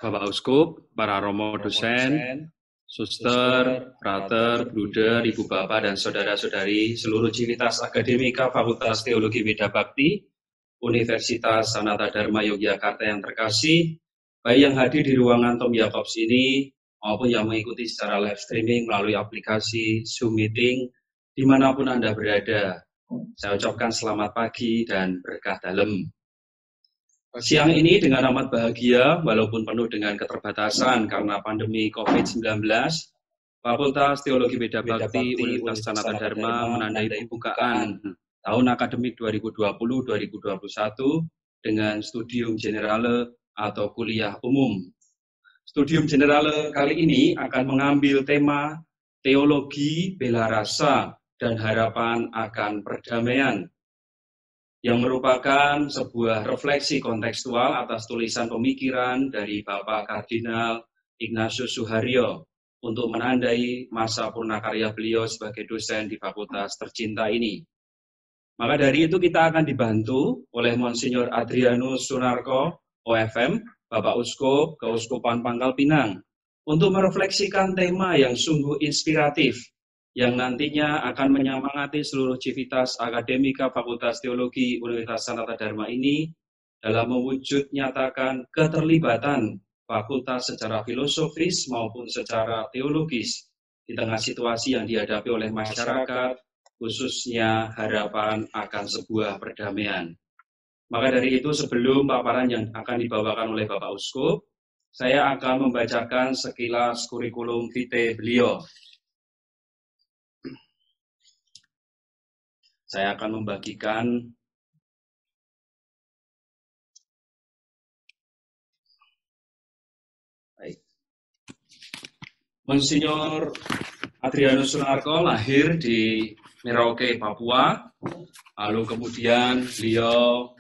Bapak Uskup, para romo dosen, suster, frater, bruder, ibu bapak, dan saudara-saudari seluruh civitas akademika Fakultas Teologi Weda Bakti, Universitas Sanata Dharma Yogyakarta yang terkasih, baik yang hadir di ruangan Tom Jacobs ini, maupun yang mengikuti secara live streaming melalui aplikasi Zoom Meeting, dimanapun Anda berada. Saya ucapkan selamat pagi dan berkah dalam. Siang ini dengan amat bahagia, walaupun penuh dengan keterbatasan karena pandemi COVID-19, Fakultas Teologi Weda Bakti Universitas Sanata Dharma menandai pembukaan tahun akademik 2020-2021 dengan Studium Generale atau kuliah umum. Studium Generale kali ini akan mengambil tema Teologi Bela Rasa dan Harapan akan Perdamaian, yang merupakan sebuah refleksi kontekstual atas tulisan pemikiran dari Bapak Kardinal Ignatius Suharyo untuk menandai masa purnakarya beliau sebagai dosen di fakultas tercinta ini. Maka dari itu kita akan dibantu oleh Monsinyur Adrianus Sunarko, OFM, Bapak Uskup, Keuskupan Pangkal Pinang, untuk merefleksikan tema yang sungguh inspiratif, yang nantinya akan menyemangati seluruh civitas akademika Fakultas Teologi Universitas Sanata Dharma ini dalam mewujud nyatakan keterlibatan fakultas secara filosofis maupun secara teologis di tengah situasi yang dihadapi oleh masyarakat, khususnya harapan akan sebuah perdamaian. Maka dari itu, sebelum paparan yang akan dibawakan oleh Bapak Uskup, saya akan membacakan sekilas kurikulum vitae beliau. Saya akan membagikan Monsinyur Adrianus Sunarko lahir di Merauke, Papua. Lalu kemudian beliau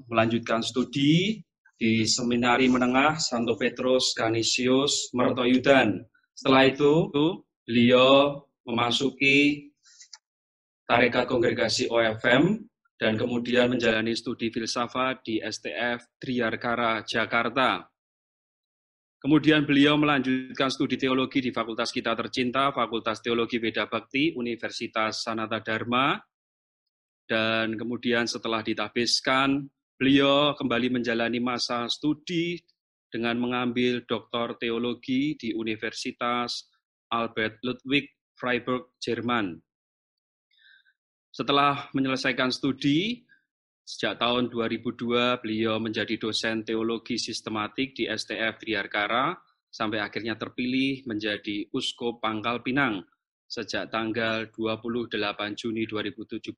melanjutkan studi di Seminari Menengah Santo Petrus Canisius Mertoyudan. Setelah itu beliau memasuki Tarekat Kongregasi OFM, dan kemudian menjalani studi filsafat di STF Triyarkara, Jakarta. Kemudian beliau melanjutkan studi teologi di fakultas kita tercinta, Fakultas Teologi Weda Bakti, Universitas Sanata Dharma, dan kemudian setelah ditahbiskan, beliau kembali menjalani masa studi dengan mengambil doktor teologi di Universitas Albert Ludwig Freiburg, Jerman. Setelah menyelesaikan studi, sejak tahun 2002 beliau menjadi dosen teologi sistematik di STF Triyarkara, sampai akhirnya terpilih menjadi Uskup Pangkal Pinang sejak tanggal 28 Juni 2017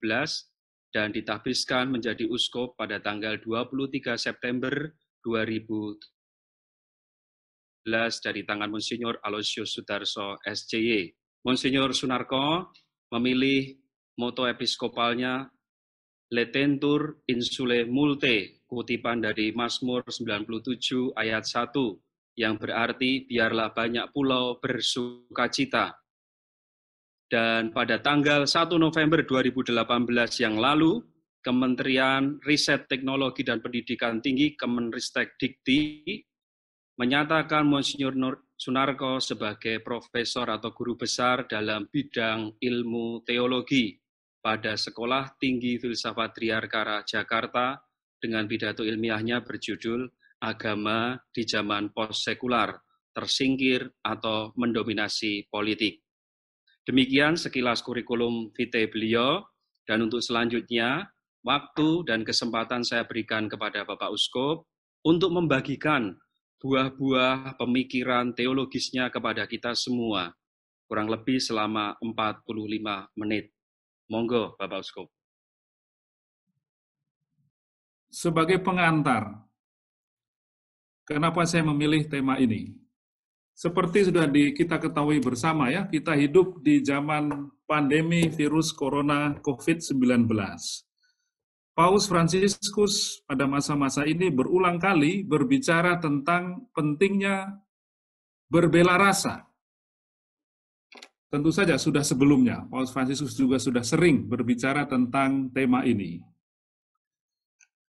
dan ditahbiskan menjadi Uskup pada tanggal 23 September 2017 dari tangan Monsinyur Aloysius Sudarso, SCY. Monsinyur Sunarko memilih moto episkopalnya Letentur insule multe, kutipan dari Mazmur 97 ayat 1, yang berarti biarlah banyak pulau bersukacita. Dan pada tanggal 1 November 2018 yang lalu, Kementerian Riset Teknologi dan Pendidikan Tinggi Kemenristek Dikti menyatakan Monsinyur Sunarko sebagai profesor atau guru besar dalam bidang ilmu teologi pada Sekolah Tinggi Filsafat Triyarkara, Jakarta, dengan pidato ilmiahnya berjudul Agama di Zaman Postsekular, Tersingkir atau Mendominasi Politik. Demikian sekilas kurikulum vitae beliau, dan untuk selanjutnya, waktu dan kesempatan saya berikan kepada Bapak Uskup untuk membagikan buah-buah pemikiran teologisnya kepada kita semua, kurang lebih selama 45 menit. Monggo, Bapak Uskup. Sebagai pengantar, kenapa saya memilih tema ini? Seperti sudah kita ketahui bersama ya, kita hidup di zaman pandemi virus corona COVID-19. Paus Fransiskus pada masa-masa ini berulang kali berbicara tentang pentingnya berbela rasa. Tentu saja sudah sebelumnya, Paus Fransiskus juga sudah sering berbicara tentang tema ini.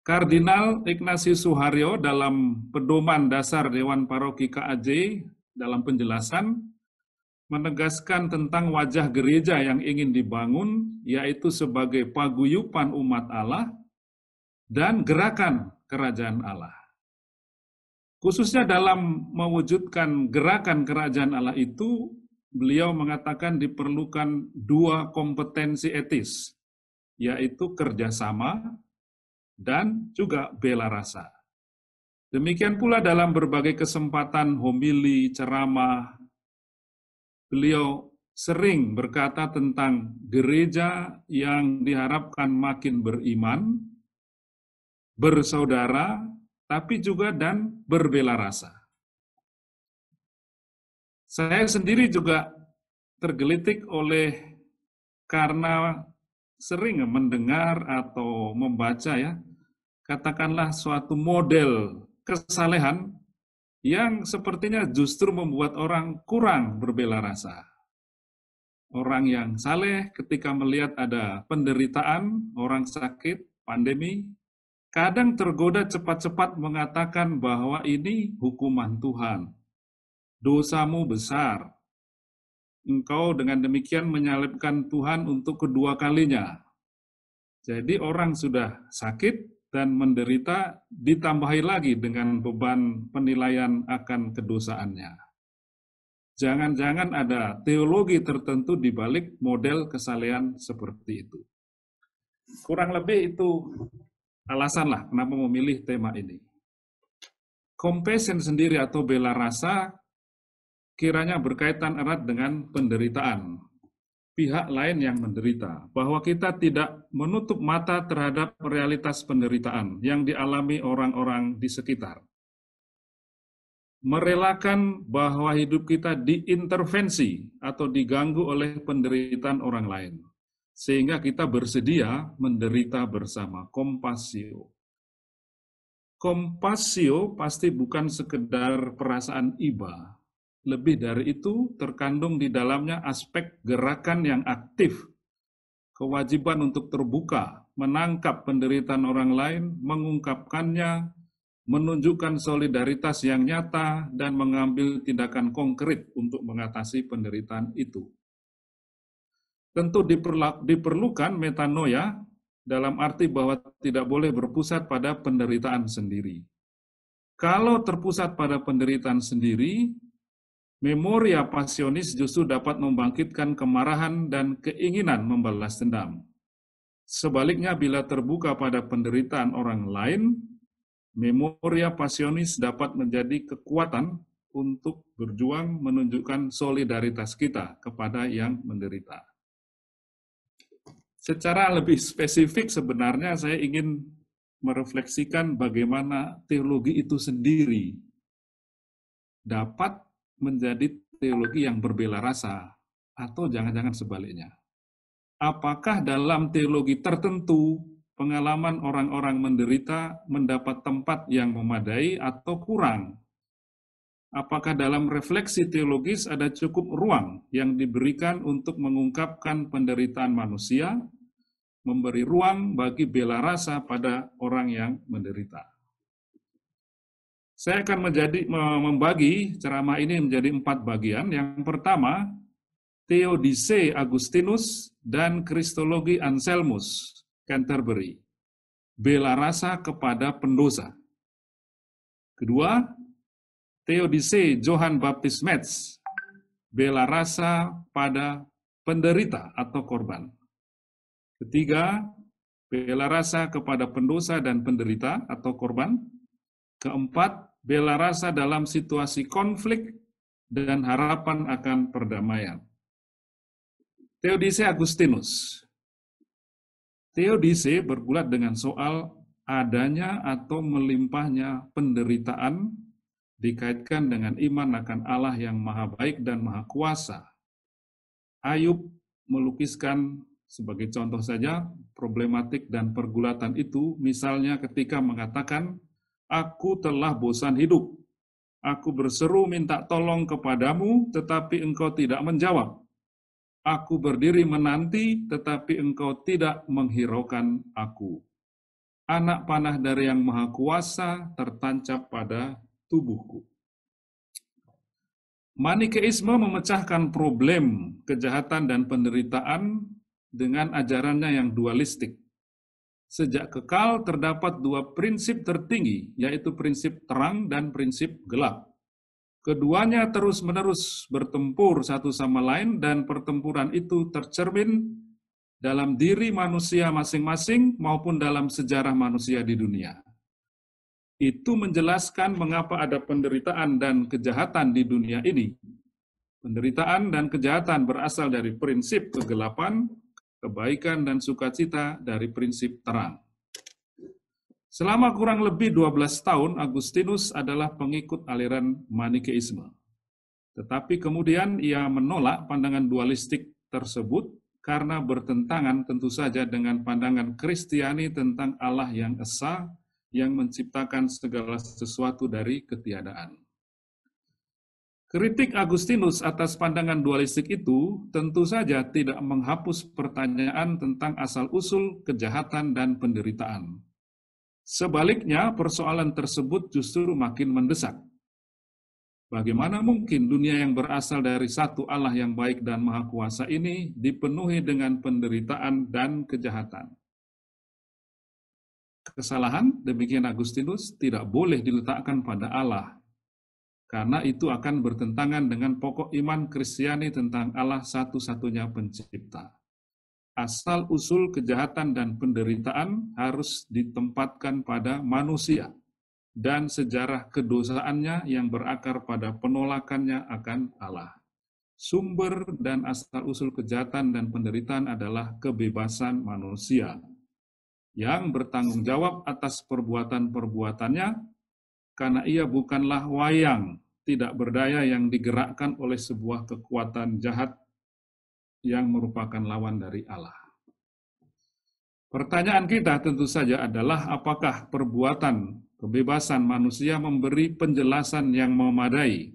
Kardinal Ignatius Suharyo dalam pedoman dasar Dewan Paroki KAJ dalam penjelasan menegaskan tentang wajah gereja yang ingin dibangun, yaitu sebagai paguyuban umat Allah dan gerakan kerajaan Allah. Khususnya dalam mewujudkan gerakan kerajaan Allah itu, beliau mengatakan diperlukan dua kompetensi etis, yaitu kerjasama dan juga bela rasa. Demikian pula dalam berbagai kesempatan homili, ceramah, beliau sering berkata tentang gereja yang diharapkan makin beriman, bersaudara, tapi juga dan berbela rasa. Saya sendiri juga tergelitik karena sering mendengar atau membaca ya, katakanlah suatu model kesalehan yang sepertinya justru membuat orang kurang berbela rasa. Orang yang saleh ketika melihat ada penderitaan, orang sakit, pandemi, kadang tergoda cepat-cepat mengatakan bahwa ini hukuman Tuhan. Dosamu besar. Engkau dengan demikian menyalibkan Tuhan untuk kedua kalinya. Jadi orang sudah sakit dan menderita ditambahi lagi dengan beban penilaian akan kedosaannya. Jangan-jangan ada teologi tertentu di balik model kesalehan seperti itu. Kurang lebih itu alasanlah kenapa memilih tema ini. Compassion sendiri atau bela rasa kiranya berkaitan erat dengan penderitaan pihak lain yang menderita, bahwa kita tidak menutup mata terhadap realitas penderitaan yang dialami orang-orang di sekitar. Merelakan bahwa hidup kita diintervensi atau diganggu oleh penderitaan orang lain, sehingga kita bersedia menderita bersama. Compassio. Compassio pasti bukan sekedar perasaan iba. Lebih dari itu, terkandung di dalamnya aspek gerakan yang aktif, kewajiban untuk terbuka, menangkap penderitaan orang lain, mengungkapkannya, menunjukkan solidaritas yang nyata, dan mengambil tindakan konkret untuk mengatasi penderitaan itu. Tentu diperlukan metanoia dalam arti bahwa tidak boleh berpusat pada penderitaan sendiri. Kalau terpusat pada penderitaan sendiri, memoria passionis justru dapat membangkitkan kemarahan dan keinginan membalas dendam. Sebaliknya, bila terbuka pada penderitaan orang lain, memoria passionis dapat menjadi kekuatan untuk berjuang menunjukkan solidaritas kita kepada yang menderita. Secara lebih spesifik sebenarnya saya ingin merefleksikan bagaimana teologi itu sendiri dapat menjadi teologi yang berbela rasa, atau jangan-jangan sebaliknya. Apakah dalam teologi tertentu pengalaman orang-orang menderita mendapat tempat yang memadai atau kurang? Apakah dalam refleksi teologis ada cukup ruang yang diberikan untuk mengungkapkan penderitaan manusia, memberi ruang bagi bela rasa pada orang yang menderita? Saya akan membagi ceramah ini menjadi 4 bagian. Yang pertama, Theodicee Agustinus dan Kristologi Anselmus, Canterbury, bela rasa kepada pendosa. Kedua, Theodicee Johann Baptist Metz, bela rasa pada penderita atau korban. Ketiga, bela rasa kepada pendosa dan penderita atau korban. Keempat, bela rasa dalam situasi konflik dan harapan akan perdamaian. Theodicee Agustinus. Theodicee bergulat dengan soal adanya atau melimpahnya penderitaan dikaitkan dengan iman akan Allah yang maha baik dan maha kuasa. Ayub melukiskan sebagai contoh saja problematik dan pergulatan itu, misalnya ketika mengatakan, "Aku telah bosan hidup. Aku berseru minta tolong kepadamu, tetapi engkau tidak menjawab. Aku berdiri menanti, tetapi engkau tidak menghiraukan aku." anak panah dari Yang Maha Kuasa tertancap pada tubuhku. Manikeisme memecahkan problem kejahatan dan penderitaan dengan ajarannya yang dualistik. Sejak kekal terdapat dua prinsip tertinggi, yaitu prinsip terang dan prinsip gelap. Keduanya terus-menerus bertempur satu sama lain dan pertempuran itu tercermin dalam diri manusia masing-masing maupun dalam sejarah manusia di dunia. Itu menjelaskan mengapa ada penderitaan dan kejahatan di dunia ini. Penderitaan dan kejahatan berasal dari prinsip kegelapan, kebaikan dan sukacita dari prinsip terang. Selama kurang lebih 12 tahun, Agustinus adalah pengikut aliran Manikeisme. Tetapi kemudian ia menolak pandangan dualistik tersebut karena bertentangan tentu saja dengan pandangan Kristiani tentang Allah yang esa, yang menciptakan segala sesuatu dari ketiadaan. Kritik Agustinus atas pandangan dualistik itu tentu saja tidak menghapus pertanyaan tentang asal-usul kejahatan dan penderitaan. Sebaliknya, persoalan tersebut justru makin mendesak. Bagaimana mungkin dunia yang berasal dari satu Allah yang baik dan maha kuasa ini dipenuhi dengan penderitaan dan kejahatan? Kesalahan, demikian Agustinus, tidak boleh diletakkan pada Allah, karena itu akan bertentangan dengan pokok iman Kristiani tentang Allah satu-satunya pencipta. Asal-usul kejahatan dan penderitaan harus ditempatkan pada manusia dan sejarah kedosaannya yang berakar pada penolakannya akan Allah. Sumber dan asal-usul kejahatan dan penderitaan adalah kebebasan manusia yang bertanggung jawab atas perbuatan-perbuatannya, karena ia bukanlah wayang tidak berdaya yang digerakkan oleh sebuah kekuatan jahat yang merupakan lawan dari Allah. Pertanyaan kita tentu saja adalah apakah perbuatan kebebasan manusia memberi penjelasan yang memadai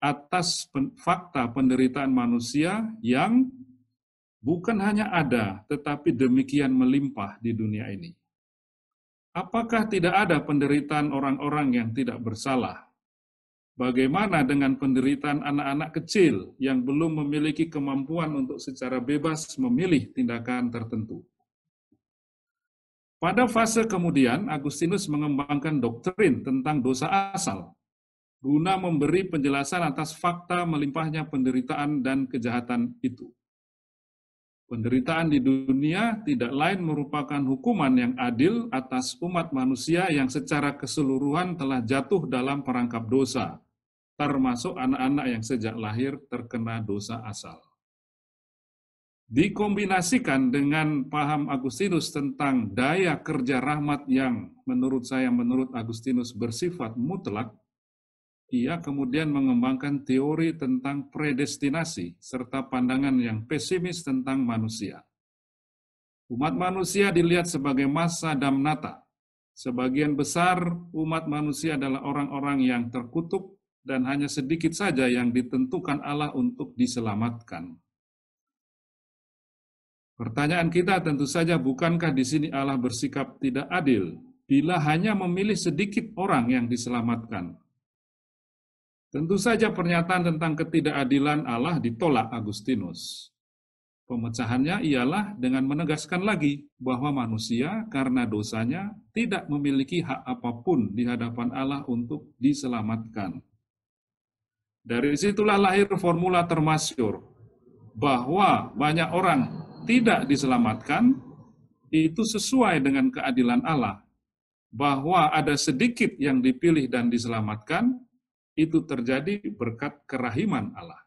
atas fakta penderitaan manusia yang bukan hanya ada, tetapi demikian melimpah di dunia ini. Apakah tidak ada penderitaan orang-orang yang tidak bersalah? Bagaimana dengan penderitaan anak-anak kecil yang belum memiliki kemampuan untuk secara bebas memilih tindakan tertentu? Pada fase kemudian, Agustinus mengembangkan doktrin tentang dosa asal, guna memberi penjelasan atas fakta melimpahnya penderitaan dan kejahatan itu. Penderitaan di dunia tidak lain merupakan hukuman yang adil atas umat manusia yang secara keseluruhan telah jatuh dalam perangkap dosa, termasuk anak-anak yang sejak lahir terkena dosa asal. Dikombinasikan dengan paham Agustinus tentang daya kerja rahmat yang menurut Agustinus bersifat mutlak, ia kemudian mengembangkan teori tentang predestinasi serta pandangan yang pesimis tentang manusia. Umat manusia dilihat sebagai massa damnata. Sebagian besar umat manusia adalah orang-orang yang terkutuk dan hanya sedikit saja yang ditentukan Allah untuk diselamatkan. Pertanyaan kita tentu saja, bukankah di sini Allah bersikap tidak adil bila hanya memilih sedikit orang yang diselamatkan? Tentu saja pernyataan tentang ketidakadilan Allah ditolak Agustinus. Pemecahannya ialah dengan menegaskan lagi bahwa manusia karena dosanya tidak memiliki hak apapun di hadapan Allah untuk diselamatkan. Dari situlah lahir formula termasyhur bahwa banyak orang tidak diselamatkan itu sesuai dengan keadilan Allah. Bahwa ada sedikit yang dipilih dan diselamatkan itu terjadi berkat kerahiman Allah.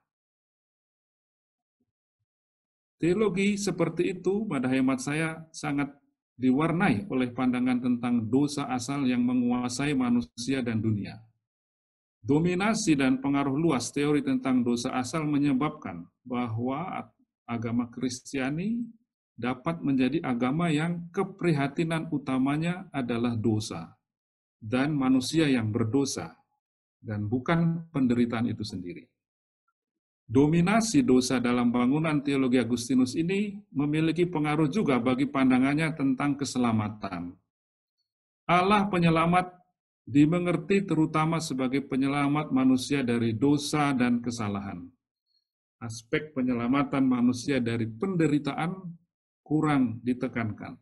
Teologi seperti itu, pada hemat saya, sangat diwarnai oleh pandangan tentang dosa asal yang menguasai manusia dan dunia. Dominasi dan pengaruh luas teori tentang dosa asal menyebabkan bahwa agama Kristiani dapat menjadi agama yang keprihatinan utamanya adalah dosa dan manusia yang berdosa, dan bukan penderitaan itu sendiri. Dominasi dosa dalam bangunan teologi Agustinus ini memiliki pengaruh juga bagi pandangannya tentang keselamatan. Allah penyelamat dimengerti terutama sebagai penyelamat manusia dari dosa dan kesalahan. Aspek penyelamatan manusia dari penderitaan kurang ditekankan.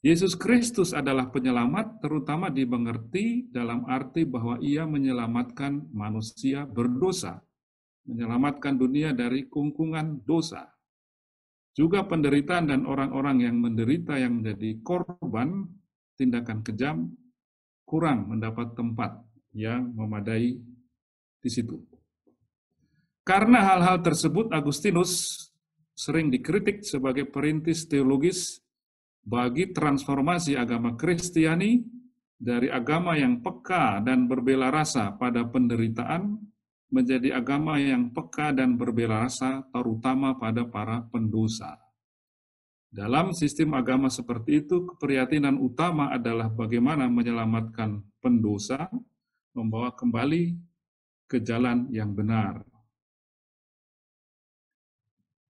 Yesus Kristus adalah penyelamat terutama dimengerti dalam arti bahwa ia menyelamatkan manusia berdosa, menyelamatkan dunia dari kungkungan dosa. Juga penderitaan dan orang-orang yang menderita yang menjadi korban tindakan kejam kurang mendapat tempat yang memadai di situ. Karena hal-hal tersebut, Agustinus sering dikritik sebagai perintis teologis bagi transformasi agama Kristiani dari agama yang peka dan berbela rasa pada penderitaan menjadi agama yang peka dan berbela rasa terutama pada para pendosa. Dalam sistem agama seperti itu, keprihatinan utama adalah bagaimana menyelamatkan pendosa, membawa kembali ke jalan yang benar.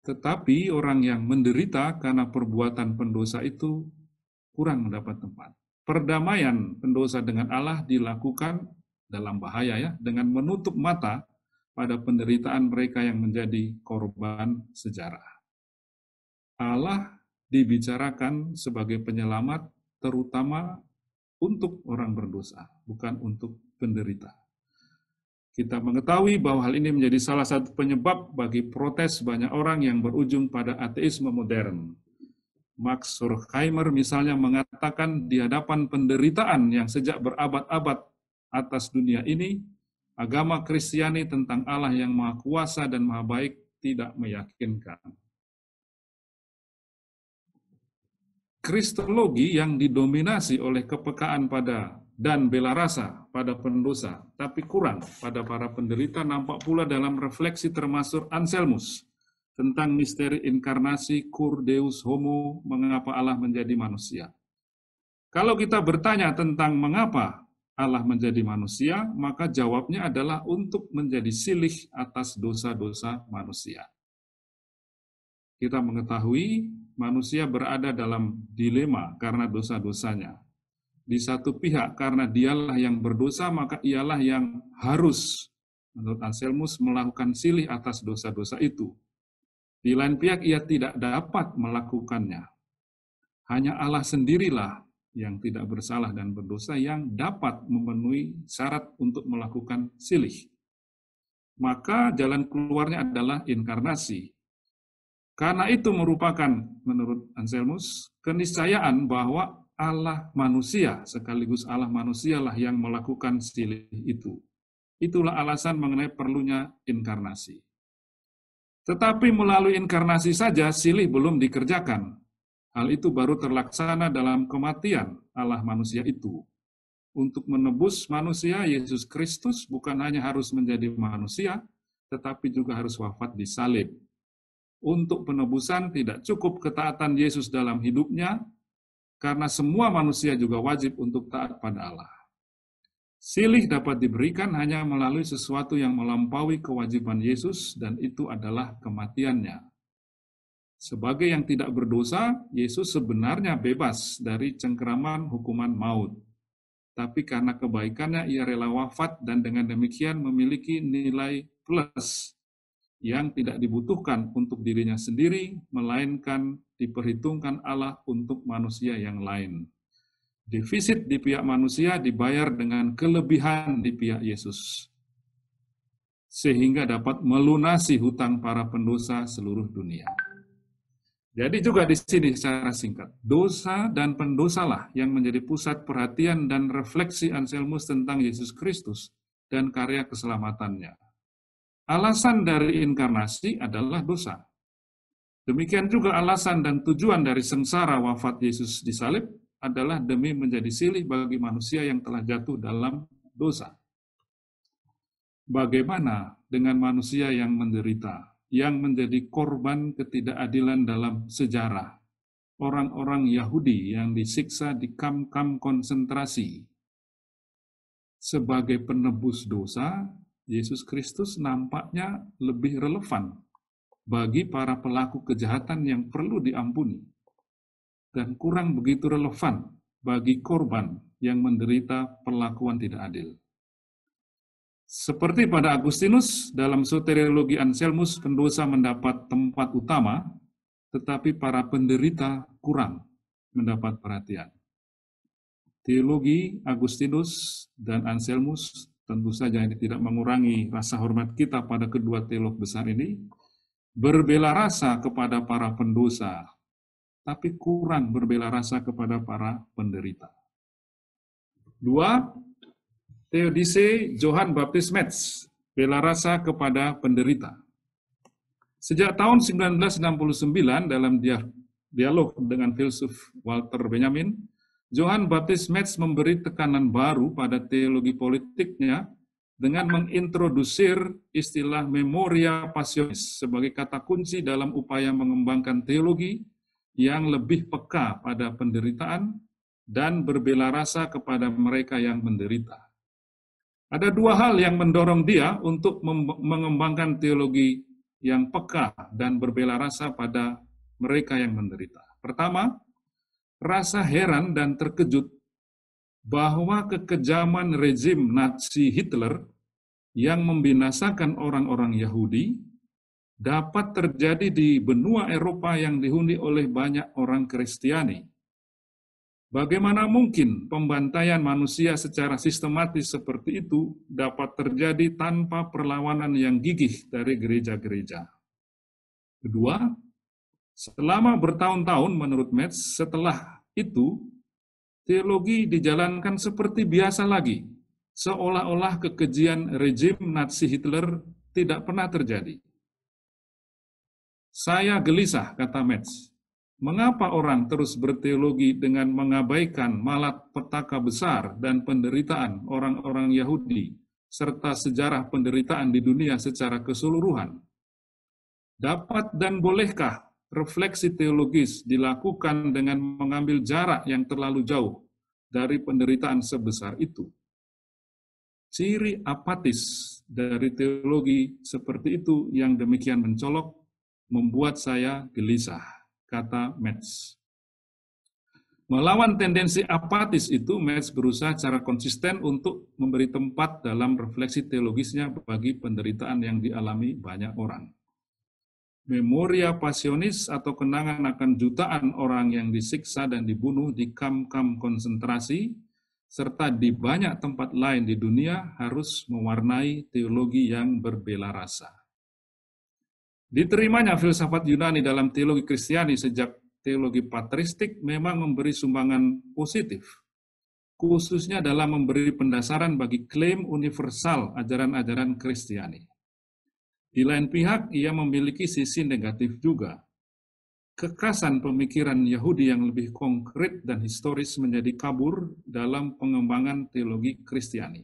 Tetapi orang yang menderita karena perbuatan pendosa itu kurang mendapat tempat. Perdamaian pendosa dengan Allah dilakukan dalam bahaya ya, dengan menutup mata pada penderitaan mereka yang menjadi korban sejarah. Allah dibicarakan sebagai penyelamat terutama untuk orang berdosa, bukan untuk penderita. Kita mengetahui bahwa hal ini menjadi salah satu penyebab bagi protes banyak orang yang berujung pada ateisme modern. Max Horkheimer misalnya mengatakan di hadapan penderitaan yang sejak berabad-abad atas dunia ini, agama Kristiani tentang Allah yang Maha Kuasa dan Maha Baik tidak meyakinkan. Kristologi yang didominasi oleh kepekaan pada dan bela rasa pada pendosa, tapi kurang pada para penderita nampak pula dalam refleksi termasuk Anselmus tentang misteri inkarnasi cur deus homo, mengapa Allah menjadi manusia. Kalau kita bertanya tentang mengapa Allah menjadi manusia, maka jawabnya adalah untuk menjadi silih atas dosa-dosa manusia. Kita mengetahui manusia berada dalam dilema karena dosa-dosanya. Di satu pihak, karena dialah yang berdosa, maka ialah yang harus, menurut Anselmus, melakukan silih atas dosa-dosa itu. Di lain pihak, ia tidak dapat melakukannya. Hanya Allah sendirilah yang tidak bersalah dan berdosa yang dapat memenuhi syarat untuk melakukan silih. Maka jalan keluarnya adalah inkarnasi. Karena itu merupakan, menurut Anselmus, keniscayaan bahwa Allah manusia, sekaligus Allah manusialah yang melakukan silih itu. Itulah alasan mengenai perlunya inkarnasi. Tetapi melalui inkarnasi saja silih belum dikerjakan. Hal itu baru terlaksana dalam kematian Allah manusia itu. Untuk menebus manusia, Yesus Kristus bukan hanya harus menjadi manusia, tetapi juga harus wafat di salib. Untuk penebusan tidak cukup ketaatan Yesus dalam hidupnya, karena semua manusia juga wajib untuk taat pada Allah. Silih dapat diberikan hanya melalui sesuatu yang melampaui kewajiban Yesus, dan itu adalah kematiannya. Sebagai yang tidak berdosa, Yesus sebenarnya bebas dari cengkeraman hukuman maut. Tapi karena kebaikannya, ia rela wafat dan dengan demikian memiliki nilai plus yang tidak dibutuhkan untuk dirinya sendiri, melainkan diperhitungkan Allah untuk manusia yang lain. Defisit di pihak manusia dibayar dengan kelebihan di pihak Yesus, sehingga dapat melunasi hutang para pendosa seluruh dunia. Jadi juga di sini secara singkat, dosa dan pendosalah yang menjadi pusat perhatian dan refleksi Anselmus tentang Yesus Kristus dan karya keselamatannya. Alasan dari inkarnasi adalah dosa. Demikian juga alasan dan tujuan dari sengsara wafat Yesus di salib adalah demi menjadi silih bagi manusia yang telah jatuh dalam dosa. Bagaimana dengan manusia yang menderita, yang menjadi korban ketidakadilan dalam sejarah? Orang-orang Yahudi yang disiksa di kamp-kamp konsentrasi. Sebagai penebus dosa, Yesus Kristus nampaknya lebih relevan bagi para pelaku kejahatan yang perlu diampuni, dan kurang begitu relevan bagi korban yang menderita perlakuan tidak adil. Seperti pada Agustinus, dalam soteriologi Anselmus, pendosa mendapat tempat utama, tetapi para penderita kurang mendapat perhatian. Teologi Agustinus dan Anselmus tentu saja ini tidak mengurangi rasa hormat kita pada kedua teolog besar ini, berbela rasa kepada para pendosa, tapi kurang berbela rasa kepada para penderita. 2. Theodicee Johann Baptist Metz, bela rasa kepada penderita. Sejak tahun 1969 dalam dialog dengan filsuf Walter Benjamin, Johann Baptist Metz memberi tekanan baru pada teologi politiknya dengan mengintrodusir istilah memoria passionis sebagai kata kunci dalam upaya mengembangkan teologi yang lebih peka pada penderitaan dan berbela rasa kepada mereka yang menderita. Ada dua hal yang mendorong dia untuk mengembangkan teologi yang peka dan berbela rasa pada mereka yang menderita. Pertama, rasa heran dan terkejut bahwa kekejaman rezim Nazi Hitler yang membinasakan orang-orang Yahudi dapat terjadi di benua Eropa yang dihuni oleh banyak orang Kristiani. Bagaimana mungkin pembantaian manusia secara sistematis seperti itu dapat terjadi tanpa perlawanan yang gigih dari gereja-gereja? Kedua, selama bertahun-tahun menurut Metz, setelah itu, teologi dijalankan seperti biasa lagi, seolah-olah kekejian rejim Nazi Hitler tidak pernah terjadi. Saya gelisah, kata Metz. Mengapa orang terus berteologi dengan mengabaikan malapetaka besar dan penderitaan orang-orang Yahudi, serta sejarah penderitaan di dunia secara keseluruhan? Dapat dan bolehkah refleksi teologis dilakukan dengan mengambil jarak yang terlalu jauh dari penderitaan sebesar itu? Ciri apatis dari teologi seperti itu yang demikian mencolok membuat saya gelisah, kata Metz. Melawan tendensi apatis itu, Metz berusaha secara konsisten untuk memberi tempat dalam refleksi teologisnya bagi penderitaan yang dialami banyak orang. Memoria passionis atau kenangan akan jutaan orang yang disiksa dan dibunuh di kamp-kamp konsentrasi, serta di banyak tempat lain di dunia harus mewarnai teologi yang berbela rasa. Diterimanya filsafat Yunani dalam teologi Kristiani sejak teologi patristik memang memberi sumbangan positif, khususnya dalam memberi pendasaran bagi klaim universal ajaran-ajaran Kristiani. Di lain pihak, ia memiliki sisi negatif juga. Kekerasan pemikiran Yahudi yang lebih konkret dan historis menjadi kabur dalam pengembangan teologi Kristiani.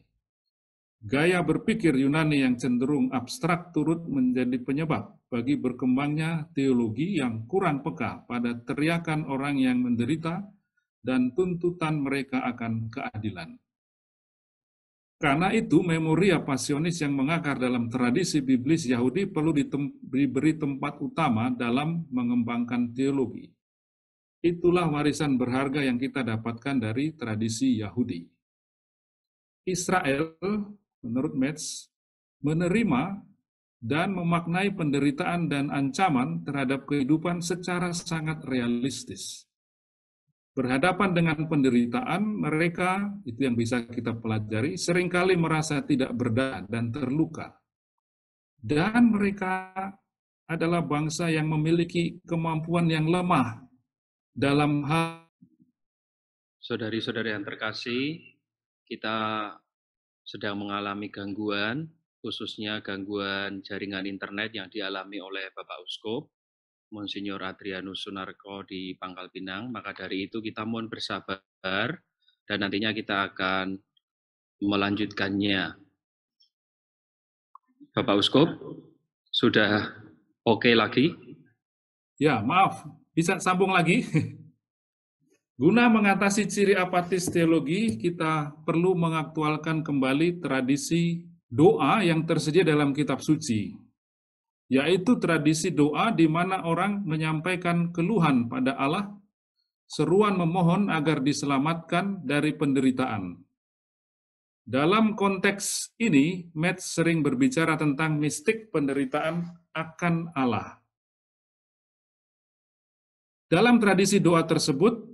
Gaya berpikir Yunani yang cenderung abstrak turut menjadi penyebab bagi berkembangnya teologi yang kurang peka pada teriakan orang yang menderita dan tuntutan mereka akan keadilan. Karena itu, memoria passionis yang mengakar dalam tradisi biblis Yahudi perlu diberi tempat utama dalam mengembangkan teologi. Itulah warisan berharga yang kita dapatkan dari tradisi Yahudi. Israel, menurut Metz, menerima dan memaknai penderitaan dan ancaman terhadap kehidupan secara sangat realistis. Berhadapan dengan penderitaan, mereka, itu yang bisa kita pelajari, seringkali merasa tidak berdaya dan terluka. Dan mereka adalah bangsa yang memiliki kemampuan yang lemah dalam hal. Saudari-saudari yang terkasih, kita sedang mengalami gangguan, khususnya gangguan jaringan internet yang dialami oleh Bapak Uskup, Monsinyur Adrianus Sunarko di Pangkal Pinang. Maka dari itu kita mohon bersabar dan nantinya kita akan melanjutkannya. Bapak Uskup, sudah oke lagi? Ya, maaf, bisa sambung lagi? Guna mengatasi ciri apatis teologi, kita perlu mengaktualkan kembali tradisi doa yang tersedia dalam kitab suci, yaitu tradisi doa di mana orang menyampaikan keluhan pada Allah seruan memohon agar diselamatkan dari penderitaan. Dalam konteks ini, Metz sering berbicara tentang mistik penderitaan akan Allah. Dalam tradisi doa tersebut,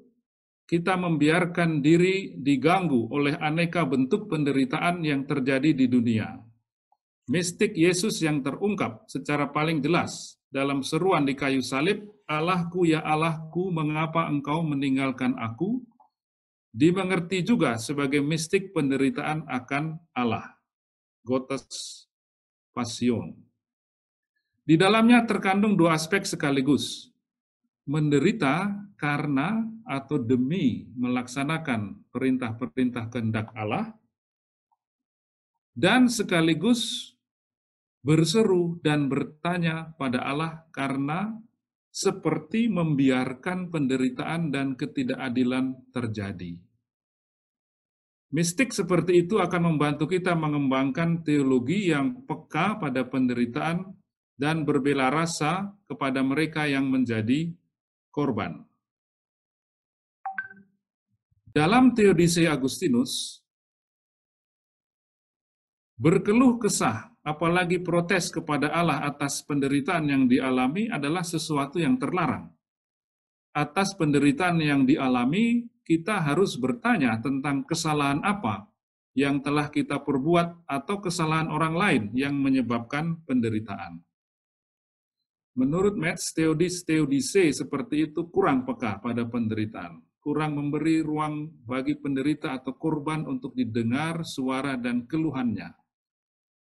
kita membiarkan diri diganggu oleh aneka bentuk penderitaan yang terjadi di dunia. Mistik Yesus yang terungkap secara paling jelas dalam seruan di kayu salib, "Allahku ya Allahku, mengapa engkau meninggalkan aku?" dimengerti juga sebagai mistik penderitaan akan Allah, Gottes Passion. Di dalamnya terkandung dua aspek sekaligus, menderita karena atau demi melaksanakan perintah-perintah kehendak Allah, dan sekaligus berseru dan bertanya pada Allah karena seperti membiarkan penderitaan dan ketidakadilan terjadi. Mistik seperti itu akan membantu kita mengembangkan teologi yang peka pada penderitaan dan berbela rasa kepada mereka yang menjadi korban. Dalam Theodicee Agustinus, berkeluh kesah, apalagi protes kepada Allah atas penderitaan yang dialami adalah sesuatu yang terlarang. Atas penderitaan yang dialami, kita harus bertanya tentang kesalahan apa yang telah kita perbuat atau kesalahan orang lain yang menyebabkan penderitaan. Menurut Metz, Theodicee seperti itu kurang peka pada penderitaan, kurang memberi ruang bagi penderita atau korban untuk didengar suara dan keluhannya.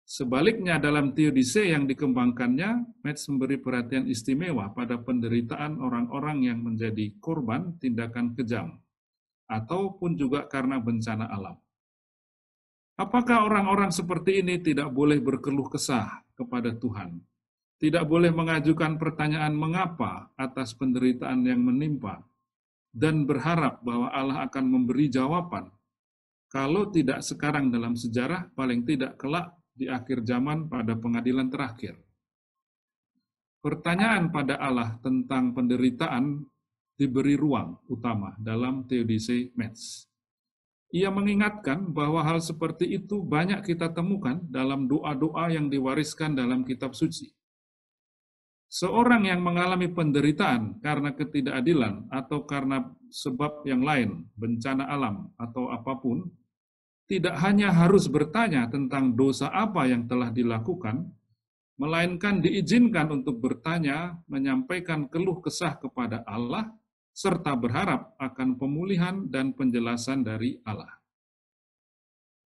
Sebaliknya dalam Theodicee yang dikembangkannya, Metz memberi perhatian istimewa pada penderitaan orang-orang yang menjadi korban tindakan kejam, ataupun juga karena bencana alam. Apakah orang-orang seperti ini tidak boleh berkeluh kesah kepada Tuhan? Tidak boleh mengajukan pertanyaan mengapa atas penderitaan yang menimpa, dan berharap bahwa Allah akan memberi jawaban, kalau tidak sekarang dalam sejarah, paling tidak kelak di akhir zaman pada pengadilan terakhir. Pertanyaan pada Allah tentang penderitaan diberi ruang utama dalam Theodicee Metz. Ia mengingatkan bahwa hal seperti itu banyak kita temukan dalam doa-doa yang diwariskan dalam kitab suci. Seorang yang mengalami penderitaan karena ketidakadilan atau karena sebab yang lain, bencana alam atau apapun, tidak hanya harus bertanya tentang dosa apa yang telah dilakukan, melainkan diizinkan untuk bertanya, menyampaikan keluh kesah kepada Allah, serta berharap akan pemulihan dan penjelasan dari Allah.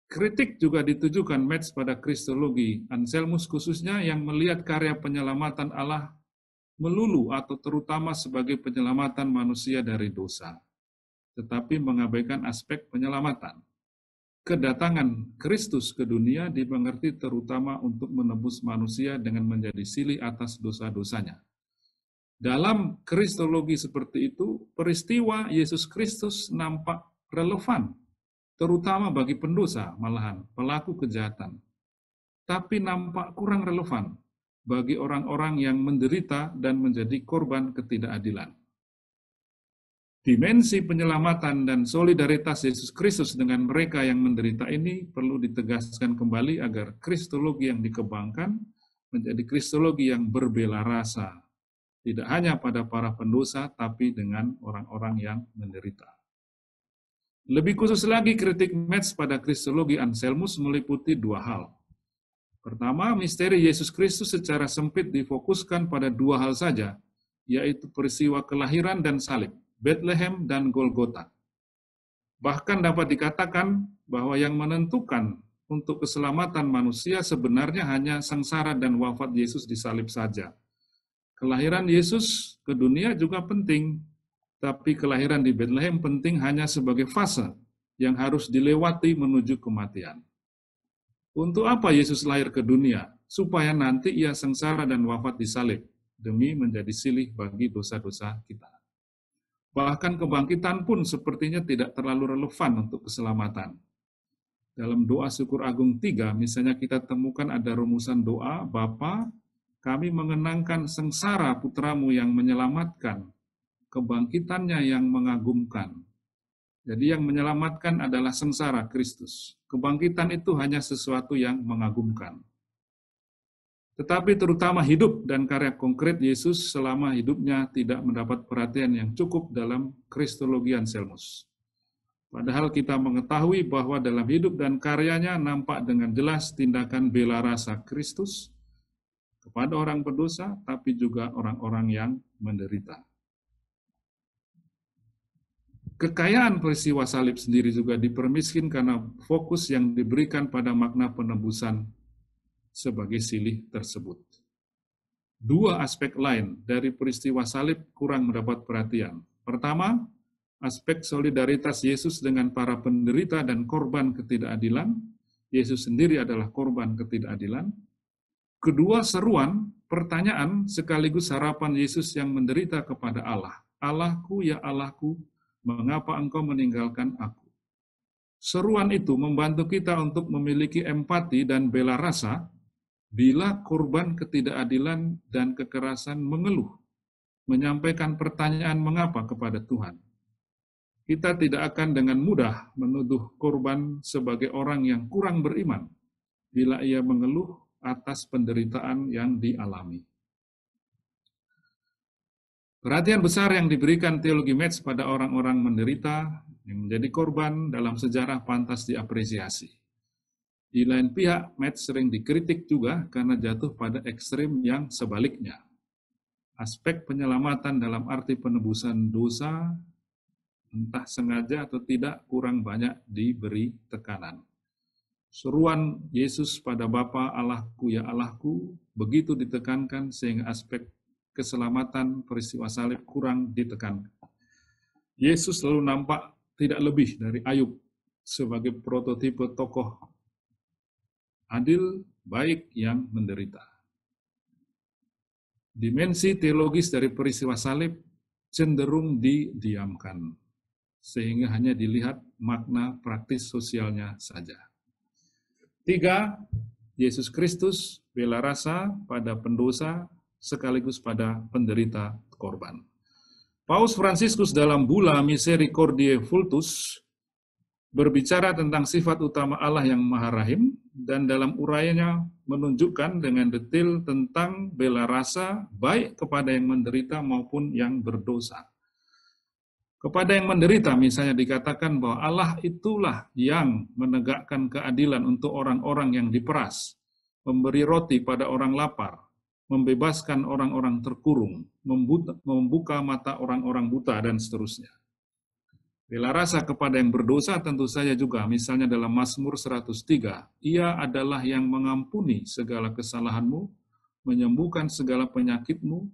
Kritik juga ditujukan Metz pada kristologi Anselmus khususnya yang melihat karya penyelamatan Allah melulu atau terutama sebagai penyelamatan manusia dari dosa, tetapi mengabaikan aspek penyelamatan. Kedatangan Kristus ke dunia dimengerti terutama untuk menebus manusia dengan menjadi silih atas dosa-dosanya. Dalam kristologi seperti itu, peristiwa Yesus Kristus nampak relevan, terutama bagi pendosa, malahan pelaku kejahatan. Tapi nampak kurang relevan bagi orang-orang yang menderita dan menjadi korban ketidakadilan. Dimensi penyelamatan dan solidaritas Yesus Kristus dengan mereka yang menderita ini perlu ditegaskan kembali agar kristologi yang dikembangkan menjadi kristologi yang berbela rasa, tidak hanya pada para pendosa, tapi dengan orang-orang yang menderita. Lebih khusus lagi, kritik Metz pada kristologi Anselmus meliputi dua hal. Pertama, misteri Yesus Kristus secara sempit difokuskan pada dua hal saja, yaitu peristiwa kelahiran dan salib, Bethlehem dan Golgota. Bahkan dapat dikatakan bahwa yang menentukan untuk keselamatan manusia sebenarnya hanya sengsara dan wafat Yesus di salib saja. Kelahiran Yesus ke dunia juga penting, tapi kelahiran di Bethlehem penting hanya sebagai fase yang harus dilewati menuju kematian. Untuk apa Yesus lahir ke dunia? Supaya nanti ia sengsara dan wafat di salib, demi menjadi silih bagi dosa-dosa kita. Bahkan kebangkitan pun sepertinya tidak terlalu relevan untuk keselamatan. Dalam doa syukur agung 3, misalnya kita temukan ada rumusan doa, Bapa, kami mengenangkan sengsara putramu yang menyelamatkan kebangkitannya yang mengagumkan. Jadi yang menyelamatkan adalah sengsara Kristus. Kebangkitan itu hanya sesuatu yang mengagumkan. Tetapi terutama hidup dan karya konkret Yesus selama hidupnya tidak mendapat perhatian yang cukup dalam Kristologi Anselmus. Padahal kita mengetahui bahwa dalam hidup dan karyanya nampak dengan jelas tindakan bela rasa Kristus kepada orang berdosa, tapi juga orang-orang yang menderita. Kekayaan peristiwa salib sendiri juga dipermiskin karena fokus yang diberikan pada makna penebusan sebagai silih tersebut. Dua aspek lain dari peristiwa salib kurang mendapat perhatian. Pertama, aspek solidaritas Yesus dengan para penderita dan korban ketidakadilan. Yesus sendiri adalah korban ketidakadilan. Kedua, seruan, pertanyaan sekaligus harapan Yesus yang menderita kepada Allah. Allahku, ya Allahku, mengapa engkau meninggalkan aku? Seruan itu membantu kita untuk memiliki empati dan bela rasa bila korban ketidakadilan dan kekerasan mengeluh, menyampaikan pertanyaan mengapa kepada Tuhan. Kita tidak akan dengan mudah menuduh korban sebagai orang yang kurang beriman bila ia mengeluh atas penderitaan yang dialami. Perhatian besar yang diberikan teologi Metz pada orang-orang menderita yang menjadi korban dalam sejarah pantas diapresiasi. Di lain pihak, Metz sering dikritik juga karena jatuh pada ekstrem yang sebaliknya. Aspek penyelamatan dalam arti penebusan dosa, entah sengaja atau tidak, kurang banyak diberi tekanan. Seruan Yesus pada Bapa, Allahku, ya Allahku, begitu ditekankan sehingga aspek keselamatan peristiwa salib kurang ditekankan. Yesus selalu nampak tidak lebih dari Ayub sebagai prototipe tokoh adil, baik yang menderita. Dimensi teologis dari peristiwa salib cenderung didiamkan, sehingga hanya dilihat makna praktis sosialnya saja. 3. Yesus Kristus bela rasa pada pendosa sekaligus pada penderita korban. Paus Fransiskus dalam Bulla Misericordiae Vultus berbicara tentang sifat utama Allah yang Maha Rahim, dan dalam urayanya menunjukkan dengan detail tentang bela rasa baik kepada yang menderita maupun yang berdosa. Kepada yang menderita misalnya dikatakan bahwa Allah itulah yang menegakkan keadilan untuk orang-orang yang diperas, memberi roti pada orang lapar, membebaskan orang-orang terkurung, membuka mata orang-orang buta, dan seterusnya. Bela rasa kepada yang berdosa tentu saja juga, misalnya dalam Mazmur 103, Ia adalah yang mengampuni segala kesalahanmu, menyembuhkan segala penyakitmu,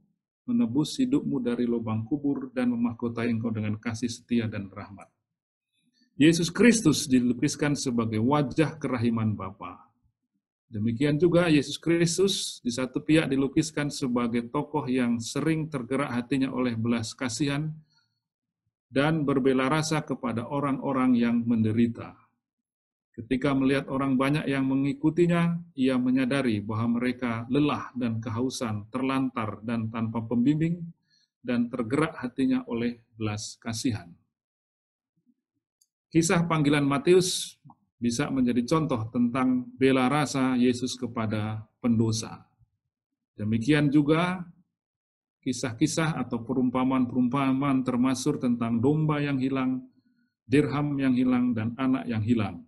menebus hidupmu dari lubang kubur, dan memahkotai engkau dengan kasih setia dan rahmat. Yesus Kristus dilukiskan sebagai wajah kerahiman Bapa. Demikian juga Yesus Kristus di satu pihak dilukiskan sebagai tokoh yang sering tergerak hatinya oleh belas kasihan, dan berbela rasa kepada orang-orang yang menderita. Ketika melihat orang banyak yang mengikutinya, ia menyadari bahwa mereka lelah dan kehausan, terlantar dan tanpa pembimbing, dan tergerak hatinya oleh belas kasihan. Kisah panggilan Matius bisa menjadi contoh tentang bela rasa Yesus kepada pendosa. Demikian juga kisah-kisah atau perumpamaan-perumpamaan termasuk tentang domba yang hilang, dirham yang hilang, dan anak yang hilang,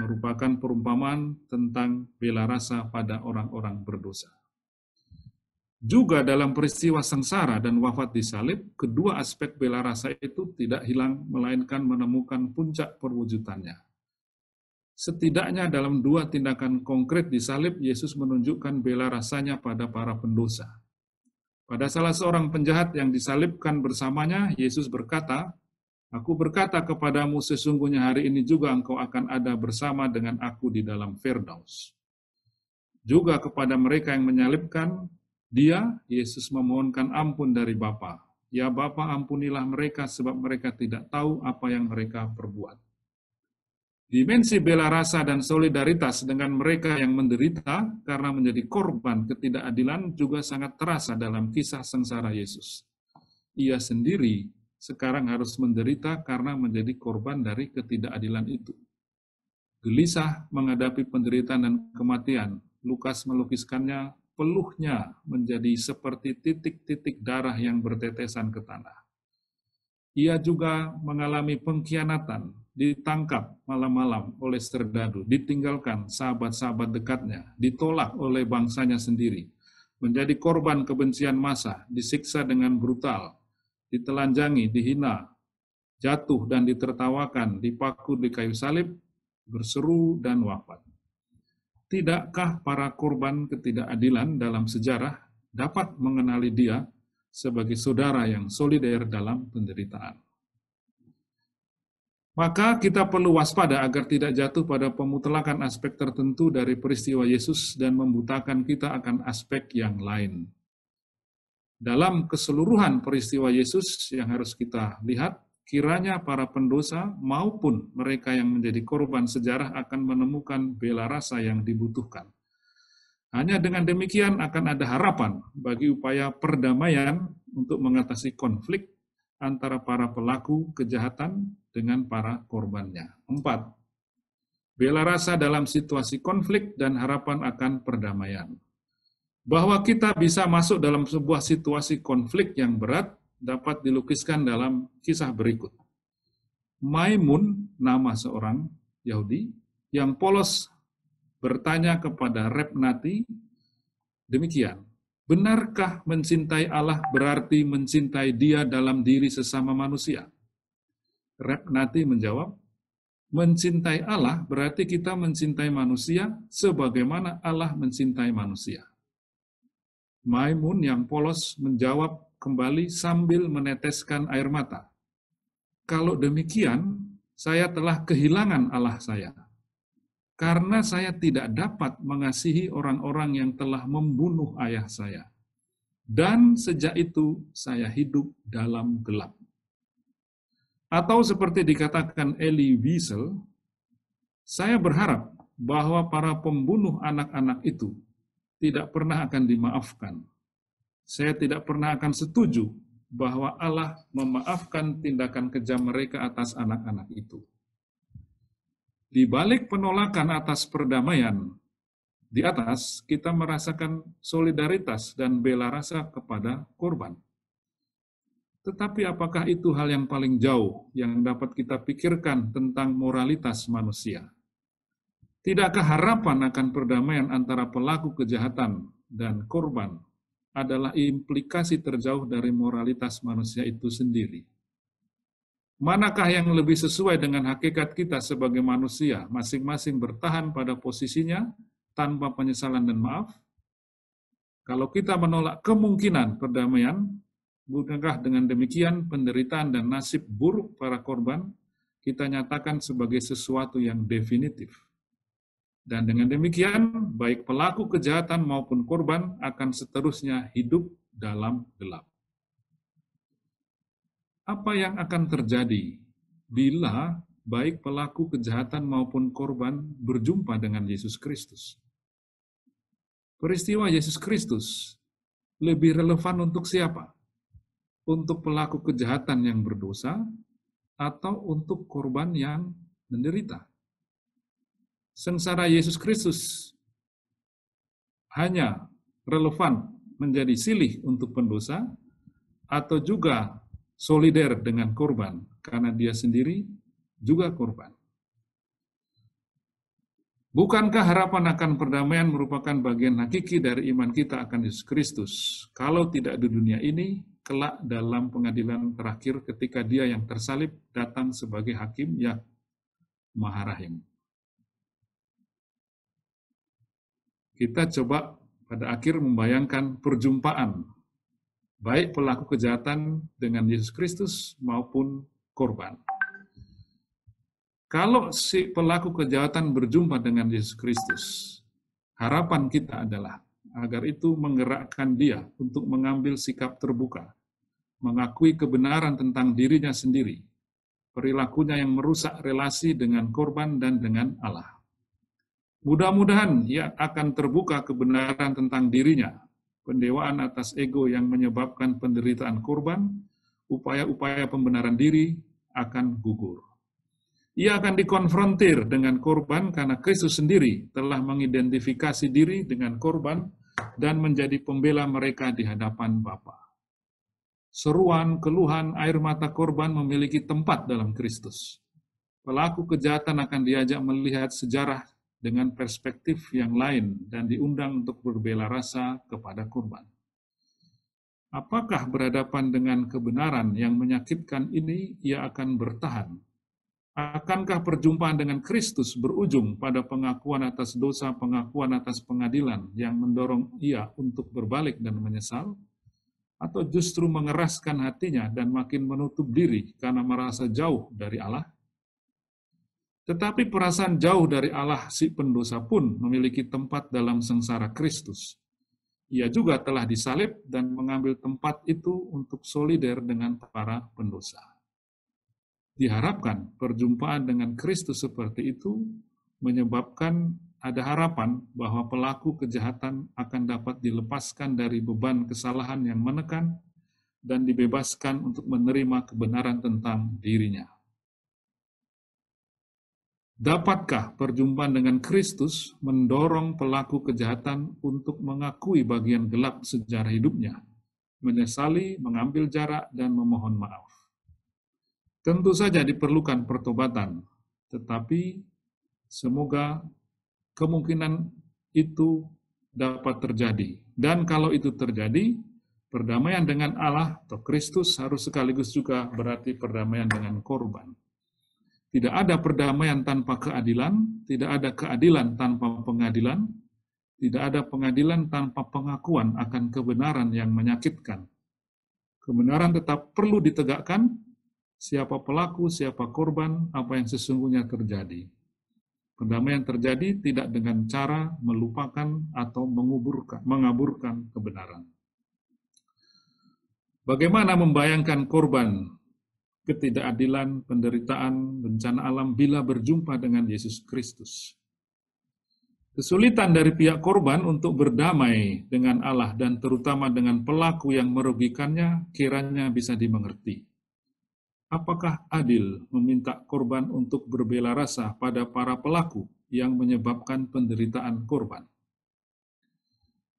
merupakan perumpamaan tentang bela rasa pada orang-orang berdosa. Juga dalam peristiwa sengsara dan wafat di salib, kedua aspek bela rasa itu tidak hilang, melainkan menemukan puncak perwujudannya. Setidaknya dalam dua tindakan konkret di salib, Yesus menunjukkan bela rasanya pada para pendosa. Pada salah seorang penjahat yang disalibkan bersamanya, Yesus berkata, Aku berkata kepadamu, sesungguhnya hari ini juga engkau akan ada bersama dengan aku di dalam Firdaus. Juga kepada mereka yang menyalibkan dia, Yesus memohonkan ampun dari Bapa. Ya Bapa, ampunilah mereka sebab mereka tidak tahu apa yang mereka perbuat. Dimensi bela rasa dan solidaritas dengan mereka yang menderita karena menjadi korban ketidakadilan juga sangat terasa dalam kisah sengsara Yesus. ia sendiri sekarang harus menderita karena menjadi korban dari ketidakadilan itu. Gelisah menghadapi penderitaan dan kematian, Lukas melukiskannya peluhnya menjadi seperti titik-titik darah yang bertetesan ke tanah. Ia juga mengalami pengkhianatan, ditangkap malam-malam oleh serdadu, ditinggalkan sahabat-sahabat dekatnya, ditolak oleh bangsanya sendiri, menjadi korban kebencian massa, disiksa dengan brutal, ditelanjangi, dihina, jatuh dan ditertawakan, dipaku di kayu salib, berseru dan wafat. Tidakkah para korban ketidakadilan dalam sejarah dapat mengenali dia sebagai saudara yang solider dalam penderitaan? Maka kita perlu waspada agar tidak jatuh pada pemutlakan aspek tertentu dari peristiwa Yesus dan membutakan kita akan aspek yang lain. Dalam keseluruhan peristiwa Yesus yang harus kita lihat, kiranya para pendosa maupun mereka yang menjadi korban sejarah akan menemukan bela rasa yang dibutuhkan. Hanya dengan demikian akan ada harapan bagi upaya perdamaian untuk mengatasi konflik antara para pelaku kejahatan dengan para korbannya. 4. Bela rasa dalam situasi konflik dan harapan akan perdamaian. Bahwa kita bisa masuk dalam sebuah situasi konflik yang berat dapat dilukiskan dalam kisah berikut. Maimun, nama seorang Yahudi, yang polos bertanya kepada Repnati, demikian, benarkah mencintai Allah berarti mencintai dia dalam diri sesama manusia? Repnati menjawab, mencintai Allah berarti kita mencintai manusia sebagaimana Allah mencintai manusia. Maimun yang polos menjawab kembali sambil meneteskan air mata. Kalau demikian, saya telah kehilangan Allah saya. Karena saya tidak dapat mengasihi orang-orang yang telah membunuh ayah saya. Dan sejak itu saya hidup dalam gelap. Atau seperti dikatakan Elie Wiesel, saya berharap bahwa para pembunuh anak-anak itu tidak pernah akan dimaafkan. Saya tidak pernah akan setuju bahwa Allah memaafkan tindakan kejam mereka atas anak-anak itu. Di balik penolakan atas perdamaian, di atas kita merasakan solidaritas dan bela rasa kepada korban. Tetapi apakah itu hal yang paling jauh yang dapat kita pikirkan tentang moralitas manusia? Tidakkah harapan akan perdamaian antara pelaku kejahatan dan korban adalah implikasi terjauh dari moralitas manusia itu sendiri? Manakah yang lebih sesuai dengan hakikat kita sebagai manusia, masing-masing bertahan pada posisinya tanpa penyesalan dan maaf? Kalau kita menolak kemungkinan perdamaian, bukankah dengan demikian penderitaan dan nasib buruk para korban kita nyatakan sebagai sesuatu yang definitif? Dan dengan demikian, baik pelaku kejahatan maupun korban akan seterusnya hidup dalam gelap. Apa yang akan terjadi bila baik pelaku kejahatan maupun korban berjumpa dengan Yesus Kristus? Peristiwa Yesus Kristus lebih relevan untuk siapa? Untuk pelaku kejahatan yang berdosa atau untuk korban yang menderita? Sengsara Yesus Kristus hanya relevan menjadi silih untuk pendosa atau juga solider dengan korban karena dia sendiri juga korban. Bukankah harapan akan perdamaian merupakan bagian hakiki dari iman kita akan Yesus Kristus? Kalau tidak di dunia ini, kelak dalam pengadilan terakhir ketika dia yang tersalib datang sebagai hakim yang Maha Rahim. Kita coba pada akhir membayangkan perjumpaan baik pelaku kejahatan dengan Yesus Kristus maupun korban. Kalau si pelaku kejahatan berjumpa dengan Yesus Kristus, harapan kita adalah agar itu menggerakkan dia untuk mengambil sikap terbuka, mengakui kebenaran tentang dirinya sendiri, perilakunya yang merusak relasi dengan korban dan dengan Allah. Mudah-mudahan ia akan terbuka kebenaran tentang dirinya, pendewaan atas ego yang menyebabkan penderitaan korban, upaya-upaya pembenaran diri akan gugur. Ia akan dikonfrontir dengan korban karena Kristus sendiri telah mengidentifikasi diri dengan korban dan menjadi pembela mereka di hadapan Bapa. Seruan, keluhan, air mata korban memiliki tempat dalam Kristus. Pelaku kejahatan akan diajak melihat sejarah dengan perspektif yang lain dan diundang untuk berbela rasa kepada korban. Apakah berhadapan dengan kebenaran yang menyakitkan ini ia akan bertahan? Akankah perjumpaan dengan Kristus berujung pada pengakuan atas dosa, pengakuan atas pengadilan yang mendorong ia untuk berbalik dan menyesal? Atau justru mengeraskan hatinya dan makin menutup diri karena merasa jauh dari Allah? Tetapi perasaan jauh dari Allah si pendosa pun memiliki tempat dalam sengsara Kristus. Ia juga telah disalib dan mengambil tempat itu untuk solider dengan para pendosa. Diharapkan perjumpaan dengan Kristus seperti itu menyebabkan ada harapan bahwa pelaku kejahatan akan dapat dilepaskan dari beban kesalahan yang menekan dan dibebaskan untuk menerima kebenaran tentang dirinya. Dapatkah perjumpaan dengan Kristus mendorong pelaku kejahatan untuk mengakui bagian gelap sejarah hidupnya, menyesali, mengambil jarak, dan memohon maaf? Tentu saja diperlukan pertobatan, tetapi semoga kemungkinan itu dapat terjadi. Dan kalau itu terjadi, perdamaian dengan Allah atau Kristus harus sekaligus juga berarti perdamaian dengan korban. Tidak ada perdamaian tanpa keadilan, tidak ada keadilan tanpa pengadilan, tidak ada pengadilan tanpa pengakuan akan kebenaran yang menyakitkan. Kebenaran tetap perlu ditegakkan, siapa pelaku, siapa korban, apa yang sesungguhnya terjadi. Perdamaian terjadi tidak dengan cara melupakan atau mengaburkan kebenaran. Bagaimana membayangkan korban ketidakadilan, penderitaan, bencana alam bila berjumpa dengan Yesus Kristus? Kesulitan dari pihak korban untuk berdamai dengan Allah dan terutama dengan pelaku yang merugikannya kiranya bisa dimengerti. Apakah adil meminta korban untuk berbela rasa pada para pelaku yang menyebabkan penderitaan korban?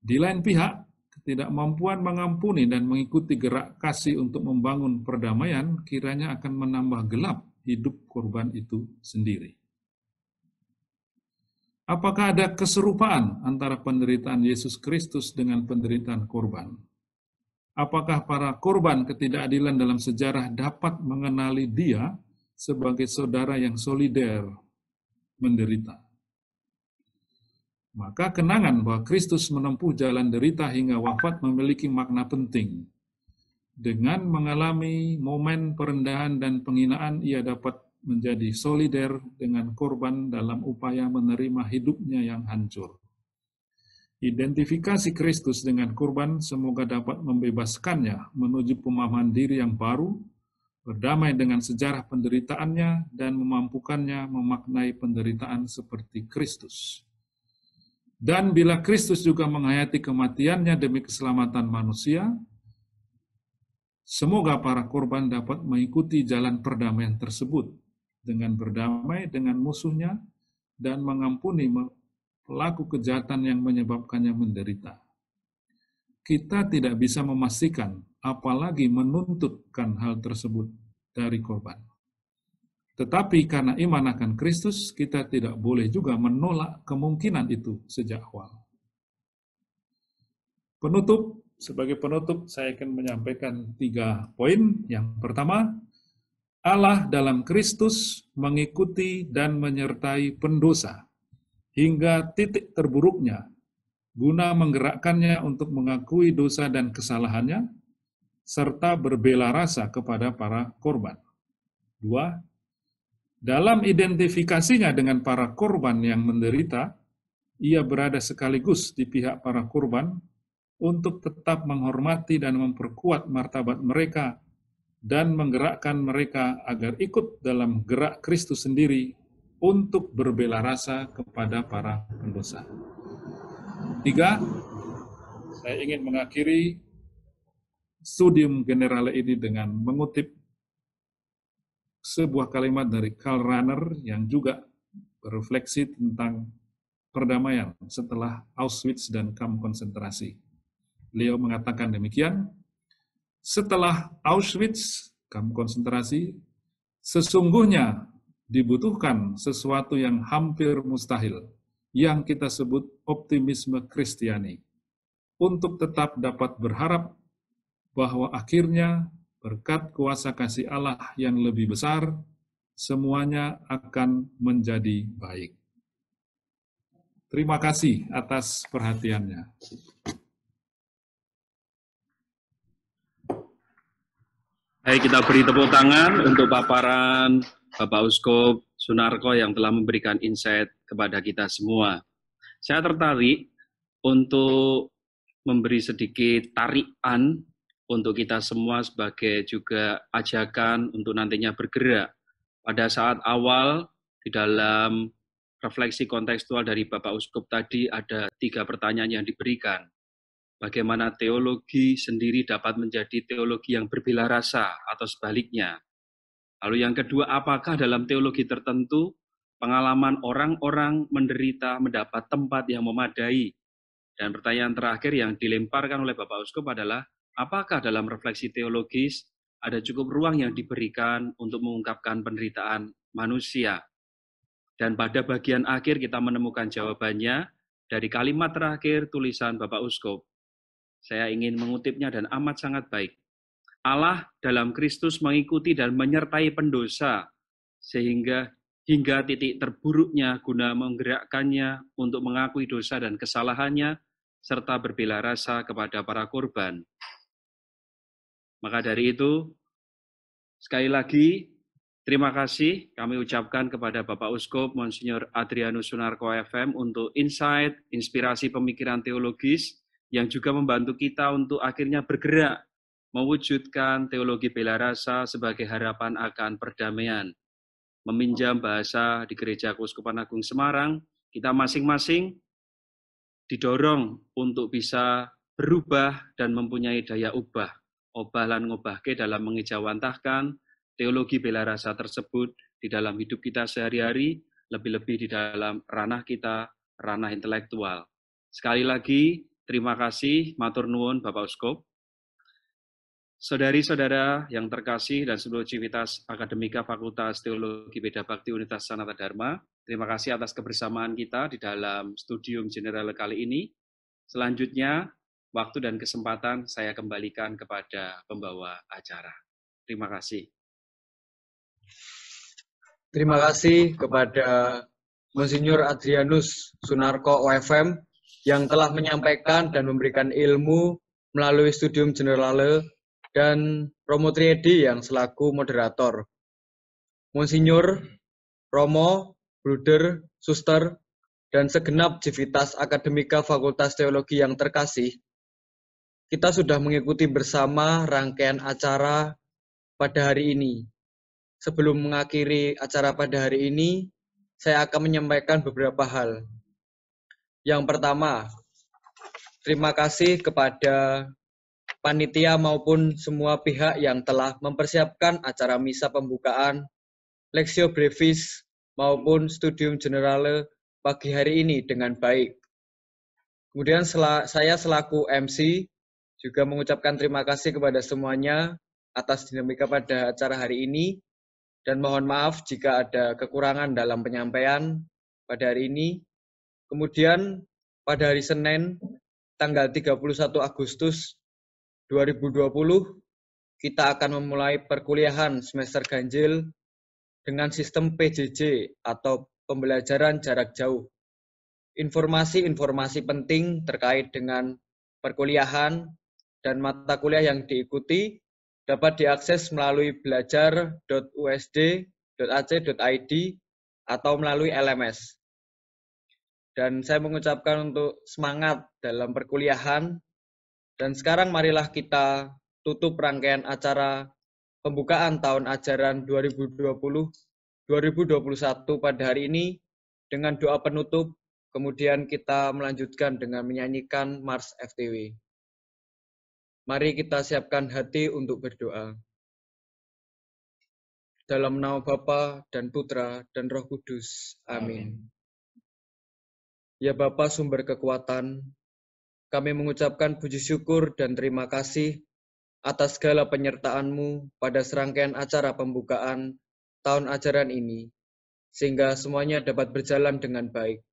Di lain pihak, ketidakmampuan mengampuni dan mengikuti gerak kasih untuk membangun perdamaian kiranya akan menambah gelap hidup korban itu sendiri. Apakah ada keserupaan antara penderitaan Yesus Kristus dengan penderitaan korban? Apakah para korban ketidakadilan dalam sejarah dapat mengenali Dia sebagai saudara yang solider menderita? Maka kenangan bahwa Kristus menempuh jalan derita hingga wafat memiliki makna penting. Dengan mengalami momen perendahan dan penghinaan, ia dapat menjadi solider dengan korban dalam upaya menerima hidupnya yang hancur. Identifikasi Kristus dengan korban semoga dapat membebaskannya menuju pemahaman diri yang baru, berdamai dengan sejarah penderitaannya, dan memampukannya memaknai penderitaan seperti Kristus. Dan bila Kristus juga menghayati kematiannya demi keselamatan manusia, semoga para korban dapat mengikuti jalan perdamaian tersebut dengan berdamai dengan musuhnya dan mengampuni pelaku kejahatan yang menyebabkannya menderita. Kita tidak bisa memastikan, apalagi menuntutkan hal tersebut dari korban. Tetapi karena iman akan Kristus, kita tidak boleh juga menolak kemungkinan itu sejak awal. Sebagai penutup, saya akan menyampaikan 3 poin. Yang pertama, Allah dalam Kristus mengikuti dan menyertai pendosa hingga titik terburuknya, guna menggerakkannya untuk mengakui dosa dan kesalahannya, serta berbela rasa kepada para korban. 2, dalam identifikasinya dengan para korban yang menderita, ia berada sekaligus di pihak para korban untuk tetap menghormati dan memperkuat martabat mereka dan menggerakkan mereka agar ikut dalam gerak Kristus sendiri untuk berbela rasa kepada para pendosa. 3, saya ingin mengakhiri studium generale ini dengan mengutip sebuah kalimat dari Karl Rahner yang juga berefleksi tentang perdamaian setelah Auschwitz dan kamp konsentrasi. Beliau mengatakan demikian, setelah Auschwitz, kamp konsentrasi, sesungguhnya dibutuhkan sesuatu yang hampir mustahil, yang kita sebut optimisme Kristiani, untuk tetap dapat berharap bahwa akhirnya berkat kuasa kasih Allah yang lebih besar, semuanya akan menjadi baik. Terima kasih atas perhatiannya. Baik, kita beri tepuk tangan untuk paparan Bapak Uskup Sunarko yang telah memberikan insight kepada kita semua. Saya tertarik untuk memberi sedikit tarikan untuk kita semua sebagai juga ajakan untuk nantinya bergerak. Pada saat awal di dalam refleksi kontekstual dari Bapak Uskup tadi ada 3 pertanyaan yang diberikan. Bagaimana teologi sendiri dapat menjadi teologi yang berbela rasa atau sebaliknya. Lalu yang kedua, apakah dalam teologi tertentu pengalaman orang-orang menderita mendapat tempat yang memadai? Dan pertanyaan terakhir yang dilemparkan oleh Bapak Uskup adalah, apakah dalam refleksi teologis ada cukup ruang yang diberikan untuk mengungkapkan penderitaan manusia? Dan pada bagian akhir kita menemukan jawabannya dari kalimat terakhir tulisan Bapak Uskup. Saya ingin mengutipnya dan amat sangat baik. Allah dalam Kristus mengikuti dan menyertai pendosa, sehingga hingga titik terburuknya guna menggerakkannya untuk mengakui dosa dan kesalahannya, serta berbela rasa kepada para korban. Maka dari itu, sekali lagi, terima kasih kami ucapkan kepada Bapak Uskup Monsinyur Adrianus Sunarko FM untuk insight, inspirasi pemikiran teologis, yang juga membantu kita untuk akhirnya bergerak, mewujudkan teologi bela rasa sebagai harapan akan perdamaian. Meminjam bahasa di Gereja Keuskupan Agung Semarang, kita masing-masing didorong untuk bisa berubah dan mempunyai daya ubah lan ngobahke dalam mengejawantahkan teologi bela rasa tersebut di dalam hidup kita sehari-hari, lebih-lebih di dalam ranah kita, ranah intelektual. Sekali lagi, terima kasih, matur nuwun Bapak Uskup. Saudari-saudara yang terkasih dan seluruh civitas Akademika Fakultas Teologi Beda Bakti Universitas Sanata Dharma, terima kasih atas kebersamaan kita di dalam studium general kali ini. Selanjutnya, waktu dan kesempatan saya kembalikan kepada pembawa acara. Terima kasih. Terima kasih kepada Monsinyur Adrianus Sunarko OFM yang telah menyampaikan dan memberikan ilmu melalui studium generale, dan Romo Triedi yang selaku moderator. Monsinyur, Romo, Bruder, Suster, dan segenap civitas Akademika Fakultas Teologi yang terkasih, kita sudah mengikuti bersama rangkaian acara pada hari ini. Sebelum mengakhiri acara pada hari ini, saya akan menyampaikan beberapa hal. Yang pertama, terima kasih kepada panitia maupun semua pihak yang telah mempersiapkan acara misa pembukaan, Lectio Brevis, maupun Studium Generale pagi hari ini dengan baik. Kemudian saya selaku MC juga mengucapkan terima kasih kepada semuanya atas dinamika pada acara hari ini, dan mohon maaf jika ada kekurangan dalam penyampaian pada hari ini. Kemudian pada hari Senin, tanggal 31 Agustus 2020, kita akan memulai perkuliahan semester ganjil dengan sistem PJJ atau pembelajaran jarak jauh. Informasi-informasi penting terkait dengan perkuliahan dan mata kuliah yang diikuti dapat diakses melalui belajar.usd.ac.id atau melalui LMS. Dan saya mengucapkan untuk semangat dalam perkuliahan. Dan sekarang marilah kita tutup rangkaian acara pembukaan tahun ajaran 2020-2021 pada hari ini dengan doa penutup, kemudian kita melanjutkan dengan menyanyikan Mars FTW. Mari kita siapkan hati untuk berdoa. Dalam nama Bapa dan Putra dan Roh Kudus. Amin. Ya Bapa sumber kekuatan, kami mengucapkan puji syukur dan terima kasih atas segala penyertaan-Mu pada serangkaian acara pembukaan tahun ajaran ini, sehingga semuanya dapat berjalan dengan baik.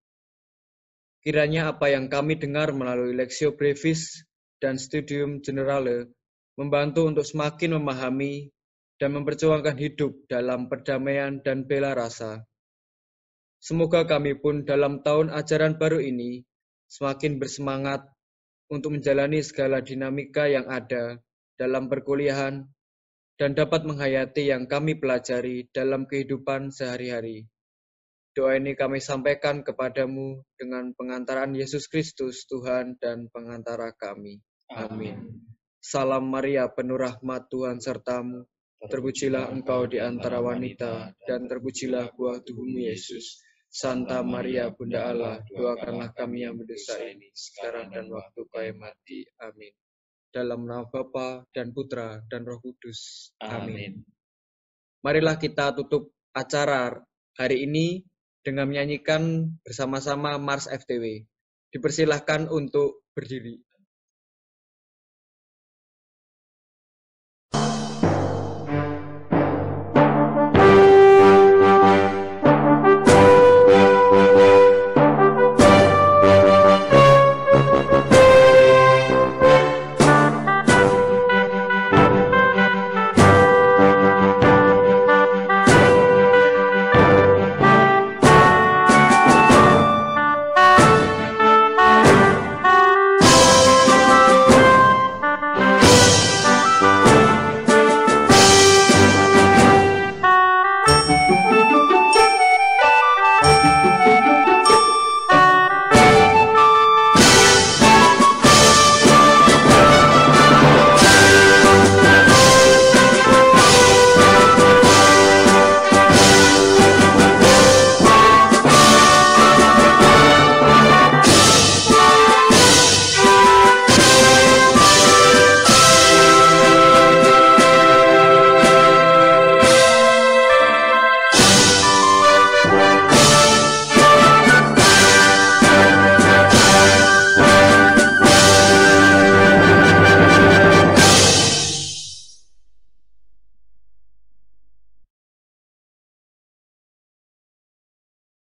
Kiranya apa yang kami dengar melalui Lectio Brevis dan Studium Generale membantu untuk semakin memahami dan memperjuangkan hidup dalam perdamaian dan bela rasa. Semoga kami pun dalam tahun ajaran baru ini semakin bersemangat untuk menjalani segala dinamika yang ada dalam perkuliahan dan dapat menghayati yang kami pelajari dalam kehidupan sehari-hari. Doa ini kami sampaikan kepadamu dengan pengantaran Yesus Kristus, Tuhan dan pengantara kami. Amin. Salam Maria, penuh rahmat, Tuhan sertamu. Terpujilah engkau di antara wanita, dan terpujilah buah tubuhmu Yesus. Santa Maria, Bunda Allah, doakanlah kami yang berdosa ini, sekarang dan waktu kami mati. Amin. Dalam nama Bapa dan Putra dan Roh Kudus. Amin. Marilah kita tutup acara hari ini dengan menyanyikan bersama-sama Mars FTW. Dipersilahkan untuk berdiri.